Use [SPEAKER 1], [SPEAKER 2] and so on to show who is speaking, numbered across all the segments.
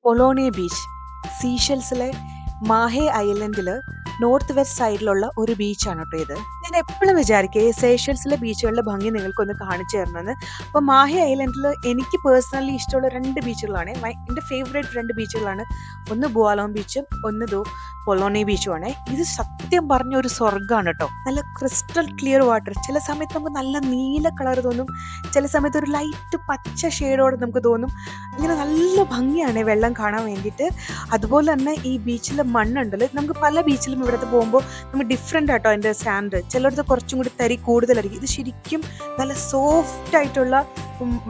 [SPEAKER 1] ഒലോണെ beach സീഷെൽസിലെ മാഹെ ഐലൻഡിൽ north west സൈഡിലുള്ള ഒരു ബീച്ചാണ് കേട്ടോ ഇത്. ഞാൻ എപ്പോഴും വിചാരിക്കുക ഈ സേഷൽസിലെ ബീച്ചുകളുടെ ഭംഗി നിങ്ങൾക്കൊന്ന് കാണിച്ചു തരണമെന്ന്. അപ്പോൾ മാഹെ ഐലൻഡിൽ എനിക്ക് പേഴ്സണലി ഇഷ്ടമുള്ള 2 ബീച്ചുകളാണ്. എൻ്റെ ഫേവറേറ്റ് 2 ബീച്ചുകളാണ്. ഒന്ന് ബുവാലോങ് ബീച്ചും ഒന്ന് ഒലോണെ ബീച്ചുമാണ്. ഇത് സത്യം പറഞ്ഞ ഒരു സ്വർഗ്ഗമാണ് കേട്ടോ. നല്ല ക്രിസ്റ്റൽ ക്ലിയർ വാട്ടർ. ചില സമയത്ത് നമുക്ക് നല്ല നീല കളർ തോന്നും, ചില സമയത്ത് ഒരു ലൈറ്റ് പച്ച ഷെയ്ഡോടെ നമുക്ക് തോന്നും. ഇങ്ങനെ നല്ല ഭംഗിയാണ് വെള്ളം കാണാൻ വേണ്ടിയിട്ട്. അതുപോലെ തന്നെ ഈ ബീച്ചിലെ മണ്ണുണ്ടല്ലോ, നമുക്ക് പല ബീച്ചിലും ഇവിടുത്തെ പോകുമ്പോൾ നമുക്ക് ഡിഫറെൻ്റ് ആട്ടോ അതിൻ്റെ സാൻഡ്. ചിലയിടത്ത് കുറച്ചും കൂടി തരി കൂടുതലായിരിക്കും. ഇത് ശരിക്കും നല്ല സോഫ്റ്റ് ആയിട്ടുള്ള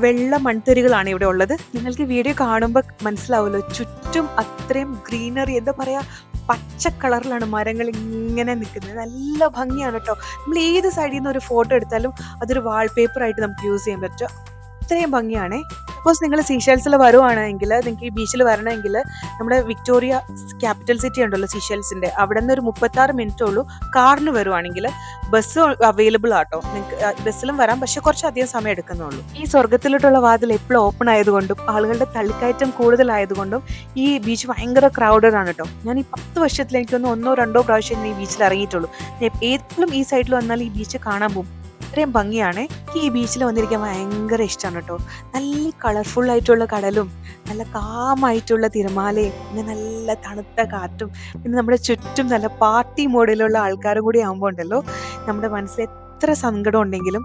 [SPEAKER 1] വെള്ള മൺതരികളാണ് ഇവിടെ ഉള്ളത്. നിങ്ങൾക്ക് വീഡിയോ കാണുമ്പോൾ മനസ്സിലാവുമല്ലോ, ചുറ്റും അത്രയും ഗ്രീനറി, എന്താ പറയുക, പച്ച കളറിലാണ് മരങ്ങൾ ഇങ്ങനെ നിൽക്കുന്നത്. നല്ല ഭംഗിയാണ് കേട്ടോ. നമ്മൾ ഏത് സൈഡിൽ നിന്ന് ഒരു ഫോട്ടോ എടുത്താലും അതൊരു വാൾപേപ്പറായിട്ട് നമുക്ക് യൂസ് ചെയ്യാൻ പറ്റും. അത്രയും ഭംഗിയാണേ. സപ്പോസ് നിങ്ങൾ സീഷെൽസിൽ വരുവാണെങ്കിൽ, നിങ്ങൾക്ക് ഈ ബീച്ചിൽ വരണമെങ്കിൽ നമ്മുടെ വിക്ടോറിയ ക്യാപിറ്റൽ സിറ്റി ഉണ്ടല്ലോ സീഷെൽസിൻ്റെ, അവിടെ നിന്ന് ഒരു 36 മിനിറ്റേ ഉള്ളൂ. കാറിന് വരുവാണെങ്കിൽ ബസ് അവൈലബിൾ ആട്ടോ. നിങ്ങൾക്ക് ബസ്സിലും വരാം, പക്ഷെ കുറച്ചധികം സമയം എടുക്കുന്നുള്ളൂ. ഈ സ്വർഗത്തിലോട്ടുള്ള വാതിൽ എപ്പോഴും ഓപ്പൺ ആയതുകൊണ്ടും ആളുകളുടെ തള്ളിക്കയറ്റം കൂടുതലായതുകൊണ്ടും ഈ ബീച്ച് ഭയങ്കര ക്രൗഡഡ് ആണ് കേട്ടോ. ഞാൻ ഈ 10 വർഷത്തിൽ എനിക്കൊന്ന് 1-2 പ്രാവശ്യം ഈ ബീച്ചിൽ ഇറങ്ങിയിട്ടുള്ളൂ. എപ്പോഴും ഈ സൈഡിൽ വന്നാൽ ഈ ബീച്ച് കാണാൻ പോകും. അത്രയും ഭംഗിയാണ്. എനിക്ക് ഈ ബീച്ചിൽ വന്നിരിക്കാൻ ഭയങ്കര ഇഷ്ടമാണ് കേട്ടോ. നല്ല കളർഫുൾ ആയിട്ടുള്ള കടലും നല്ല കാമായിട്ടുള്ള തിരമാലയും പിന്നെ നല്ല തണുത്ത കാറ്റും പിന്നെ നമ്മുടെ ചുറ്റും നല്ല പാർട്ടി മോഡിലുള്ള ആൾക്കാരും കൂടി ആകുമ്പോൾ ഉണ്ടല്ലോ, നമ്മുടെ മനസ്സിൽ എത്ര സങ്കടം ഉണ്ടെങ്കിലും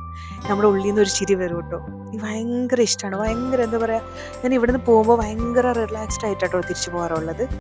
[SPEAKER 1] നമ്മുടെ ഉള്ളിൽ നിന്ന് ഒരു ചിരി വരും കേട്ടോ. എനിക്ക് ഭയങ്കര ഇഷ്ടമാണ്. ഭയങ്കര എന്താ പറയുക, ഞാൻ ഇവിടുന്ന് പോകുമ്പോൾ ഭയങ്കര റിലാക്സ്ഡ് ആയിട്ടോ തിരിച്ചു പോകാറുള്ളത്.